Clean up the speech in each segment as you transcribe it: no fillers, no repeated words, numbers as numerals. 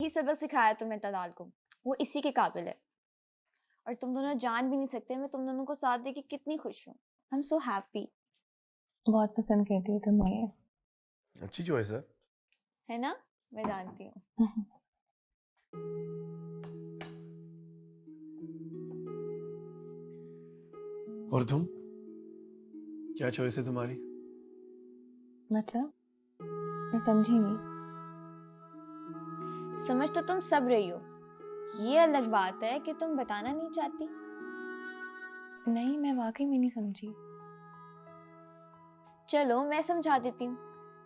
ही सबक सिखाया तुम्हें तलाल को, वो इसी के काबिल है। और तुम दोनों जान भी नहीं सकते मैं तुम दोनों को साथ देके कितनी खुश हूँ। I am so happy. बहुत पसंद करती है तुम्हें ये। अच्छी चॉइस है ना, मैं जानती हूँ। और तुम, क्या चॉइस है तुम्हारी? मतलब मैं समझी नहीं। समझ तो तुम सब रही हो, ये अलग बात है कि तुम बताना नहीं चाहती। नहीं, मैं वाकई में नहीं समझी। चलो मैं समझा देती हूँ।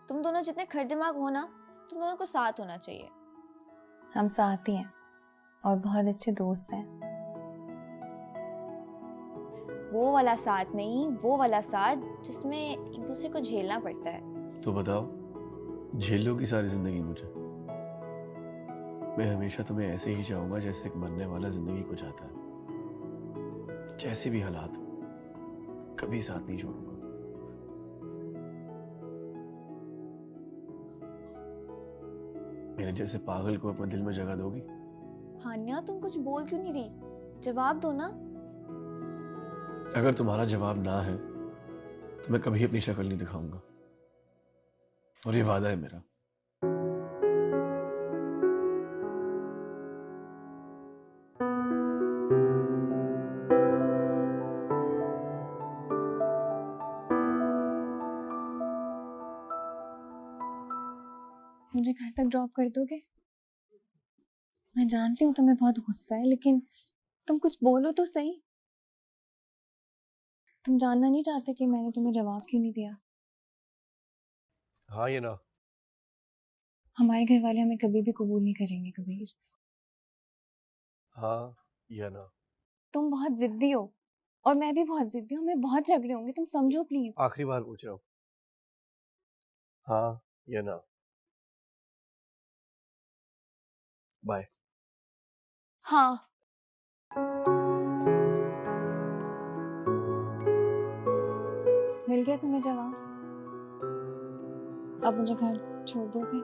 तुम दोनों जितने खर दिमाग हो ना, तुम दोनों को साथ होना चाहिए। हम साथ ही हैं और बहुत अच्छे दोस्त हैं। वो वाला साथ नहीं, वो वाला साथ जिसमें एक दूसरे को झेलना पड़ता है। तो बताओ, झेल लोगी सारी जिंदगी मुझे? मैं हमेशा तुम्हें ऐसे ही चाहूंगा जैसे एक मरने वाला जिंदगी को चाहता है। जैसे भी हालात हो, कभी साथ नहीं छोड़ूंगा। मेरे जैसे पागल को अपने दिल में जगह दोगी? हान्या तुम कुछ बोल क्यों नहीं रही, जवाब दो ना। अगर तुम्हारा जवाब ना है तो मैं कभी अपनी शक्ल नहीं दिखाऊंगा, और ये वादा है मेरा। मुझे घर तक ड्रॉप कर दोगे? मैं जानती हूँ तुम्हें बहुत गुस्सा है, लेकिन तुम कुछ बोलो तो सही। तुम जानना नहीं चाहते कि मैंने तुम्हें जवाब क्यों नहीं दिया? हाँ, ये ना। हमारे घर वाले हमें कभी भी कबूल नहीं करेंगे कबीर। हाँ या ना? तुम बहुत जिद्दी हो और मैं भी बहुत जिद्दी हूँ। मैं बहुत झगड़े होंगे, तुम समझो प्लीज। आखिरी बार पूछ रहा हूँ, हाँ या ना? बाय। हाँ। मिल गया तुम्हें जवाब? अब मुझे घर छोड़ दोगे?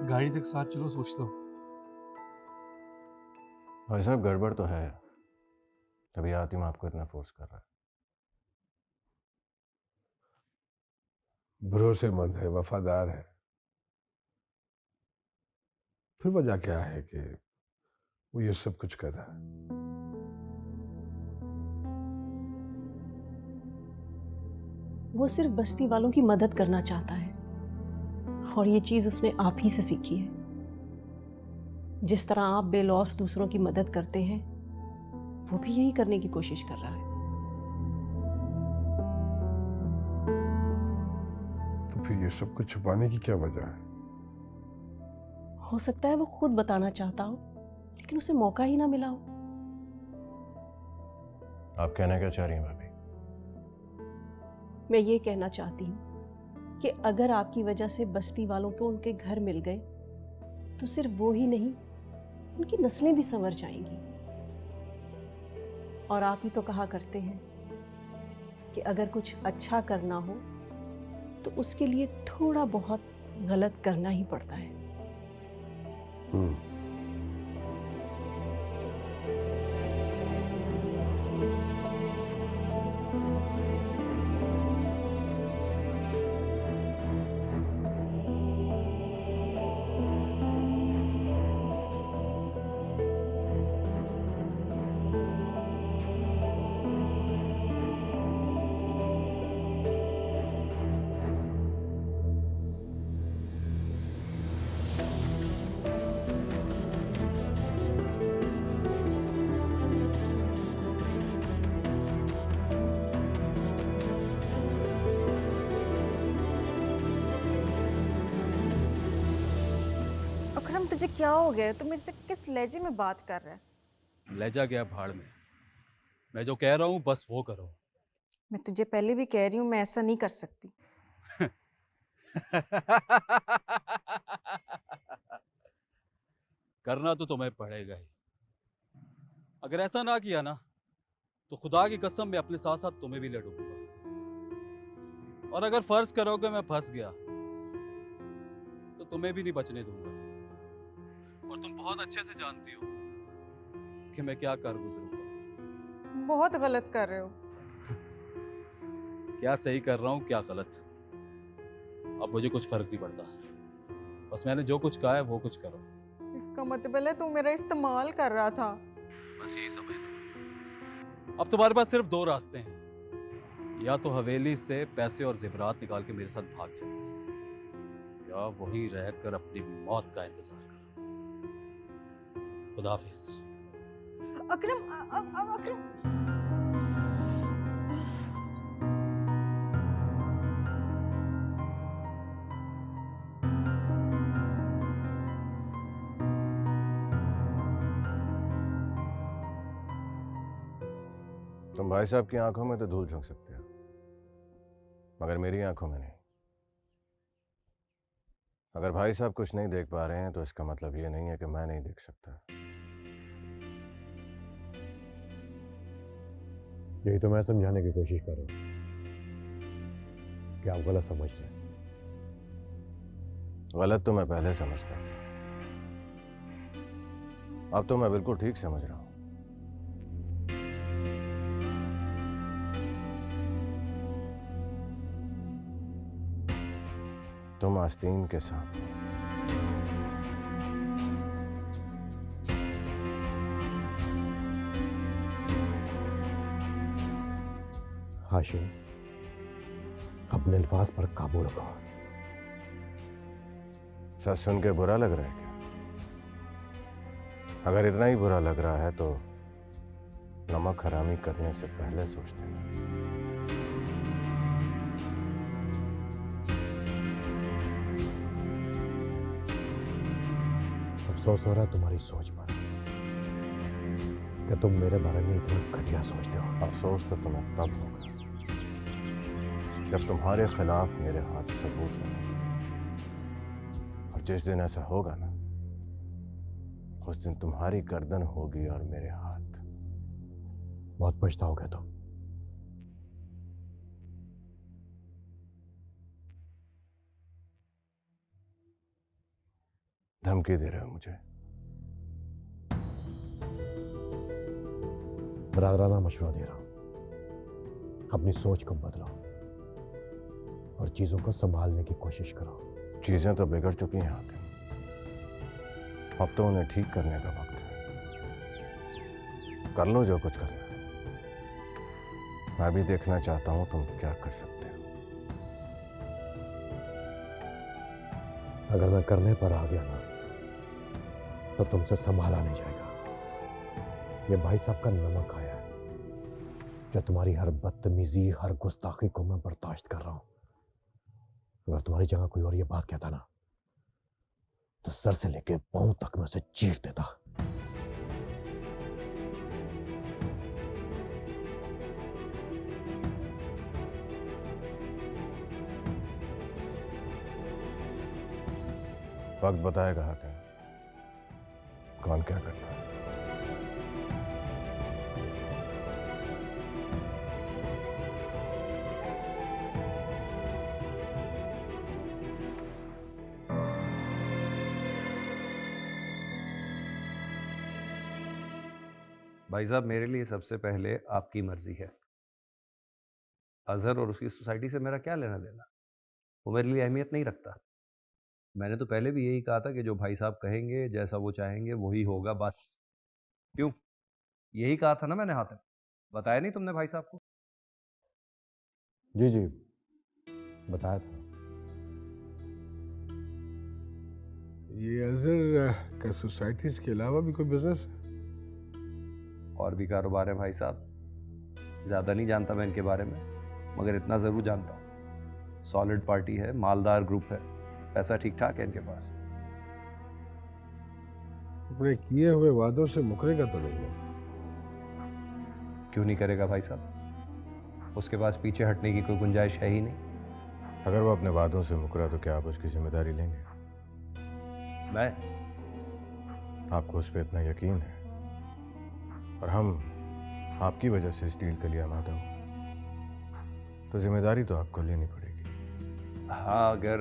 गाड़ी तक साथ चलो, सोचता हूँ। भाई साहब, गड़बड़ तो है, तभी आतिम आपको इतना फोर्स कर रहा है। भरोसेमंद है, वफादार है, फिर वजह क्या है कि वो ये सब कुछ कर रहा है? वो सिर्फ बस्ती वालों की मदद करना चाहता है, और ये चीज उसने आप ही से सीखी है। जिस तरह आप बेलौस दूसरों की मदद करते हैं, वो भी यही करने की कोशिश कर रहा है। तो फिर ये सब कुछ छुपाने की क्या वजह है? हो सकता है वो खुद बताना चाहता हो, लेकिन उसे मौका ही ना मिला हो। आप कहना क्या चाह रही हैं भाभी? मैं ये कहना चाहती हूँ कि अगर आपकी वजह से बस्ती वालों को उनके घर मिल गए, तो सिर्फ वो ही नहीं, उनकी नस्लें भी संवर जाएंगी। और आप ही तो कहा करते हैं कि अगर कुछ अच्छा करना हो तो उसके लिए थोड़ा बहुत गलत करना ही पड़ता है। अकरम, तुझे क्या हो गया? तू मेरे से किस लहजे में बात कर रहा है? लहजा गया भाड़ में। मैं जो कह रहा हूँ बस वो करो। मैं तुझे पहले भी कह रही हूँ, मैं ऐसा नहीं कर सकती। करना तो तुम्हें पड़ेगा ही। अगर ऐसा ना किया ना, तो खुदा की कसम मैं अपने साथ साथ तुम्हें भी लड़ूंगा। और अगर फर्ज करोगे मैं फंस गया, तो तुम्हें भी नहीं बचने दूंगा। और तुम बहुत अच्छे से जानती हो कि मैं क्या कर गुजरूंगा। तुम बहुत गलत कर रहे हो। क्या सही कर रहा हूँ क्या गलत, अब मुझे कुछ फर्क नहीं पड़ता। बस मैंने जो कुछ कहा है वो कुछ करो। इसका मतलब है तू मेरा इस्तेमाल कर रहा था। बस यही समझ लो। अब तुम्हारे पास सिर्फ दो रास्ते हैं, या तो हवेली से पैसे और जेवरात निकाल के मेरे साथ भाग जाओ, या वहीं रहकर अपनी मौत का इंतजार करो। खुदा हाफिज। अकरम अकरम तुम भाई साहब की आंखों में तो धूल झोंक सकते हो, मगर मेरी आंखों में नहीं। अगर भाई साहब कुछ नहीं देख पा रहे हैं तो इसका मतलब ये नहीं है कि मैं नहीं देख सकता। यही तो मैं समझाने की कोशिश कर रहा हूं कि आप गलत समझ रहे हैं। गलत तो मैं पहले समझता हूं, अब तो मैं बिल्कुल ठीक समझ रहा हूं। तुम आस्तीन के साथ हो। हाशिम, अपने अल्फाज पर काबू रखो। सच सुन के बुरा लग रहा है क्या? अगर इतना ही बुरा लग रहा है तो नमक हरामी करने से पहले सोचते हैं। अफसोस हो रहा है तुम्हारी सोच पर कि तुम मेरे बारे में इतना घटिया सोचते हो। अफसोस तो तुम्हें तब होगा जब तुम्हारे खिलाफ मेरे हाथ सबूत लगेंगे, और जिस दिन ऐसा होगा ना, उस दिन तुम्हारी गर्दन होगी और मेरे हाथ। बहुत पछताओगे तुम। धमकी दे रहे हो मुझे? बरादराना मशवरा दे रहा हूं, अपनी सोच को बदलो और चीजों को संभालने की कोशिश करो। चीजें तो बिगड़ चुकी हैं हातिम, अब तो उन्हें ठीक करने का वक्त है। कर लो जो कुछ करना है। मैं भी देखना चाहता हूं तुम क्या कर सकते हो। अगर मैं करने पर आ गया ना तो तुमसे संभाला नहीं जाएगा। ये भाई साहब का नमक आया है जो तुम्हारी हर बदतमीजी, हर गुस्ताखी को मैं बर्दाश्त कर रहा हूं। अगर तुम्हारी जगह कोई और ये बात कहता ना तो सर से लेके पांव तक मैं उसे चीर देता। वक्त बताएगा हातिम कौन क्या करता है। भाई साहब, मेरे लिए सबसे पहले आपकी मर्जी है। अजहर और उसकी सोसाइटी से मेरा क्या लेना देना, वो मेरे लिए अहमियत नहीं रखता। मैंने तो पहले भी यही कहा था कि जो भाई साहब कहेंगे, जैसा वो चाहेंगे वही होगा, बस। क्यों? यही कहा था ना मैंने हातिम, बताया नहीं तुमने भाई साहब को? जी जी बताया था। ये अजहर का सोसाइटीज के अलावा भी कोई बिजनेस है? और भी कारोबार है भाई साहब। ज़्यादा नहीं जानता मैं इनके बारे में, मगर इतना ज़रूर जानता हूँ, सॉलिड पार्टी है, मालदार ग्रुप है, पैसा ठीक ठाक है इनके पास। अपने किए हुए वादों से मुकरेगा तो नहीं है? क्यों नहीं करेगा भाई साहब? उसके पास पीछे हटने की कोई गुंजाइश है ही नहीं। अगर वो अपने वादों से मुकरा तो क्या आप उसकी जिम्मेदारी लेंगे? मैं? आपको उस पर इतना यकीन है और हम आपकी वजह से स्टील के लिए आमादा हो, तो जिम्मेदारी तो आपको लेनी पड़ेगी। हाँ, अगर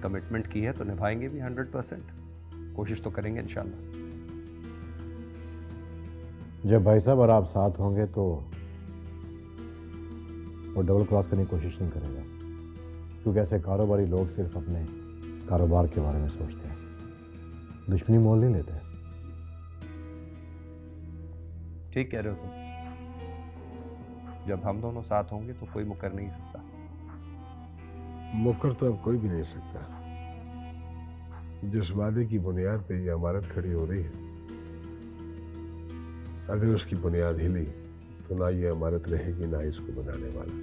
कमिटमेंट की है तो निभाएंगे भी 100%। कोशिश तो करेंगे इंशाल्लाह। जब भाई साहब और आप साथ होंगे तो वो डबल क्रॉस करने की कोशिश नहीं करेगा, क्योंकि ऐसे कारोबारी लोग सिर्फ अपने कारोबार के बारे में सोचते हैं, दुश्मनी मोल नहीं लेते। ठीक कह रहे हो तुम। जब हम दोनों साथ होंगे तो कोई मुकर नहीं सकता। मुकर तो अब कोई भी नहीं सकता। जिस वादे की बुनियाद पे ये इमारत खड़ी हो रही है, अगर उसकी बुनियाद हिली तो ना ये इमारत रहेगी ना इसको बनाने वाला।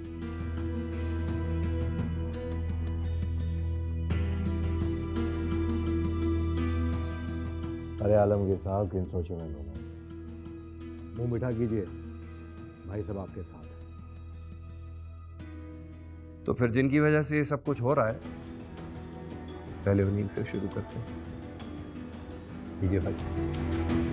अरे आलमगीर साहब, किन सोचों में डूबे? मुंह मीठा कीजिए, भाई साहब आपके साथ हैं। तो फिर जिनकी वजह से ये सब कुछ हो रहा है, पहले उन्हीं से शुरू करते हैं। लीजिए भाई साहब।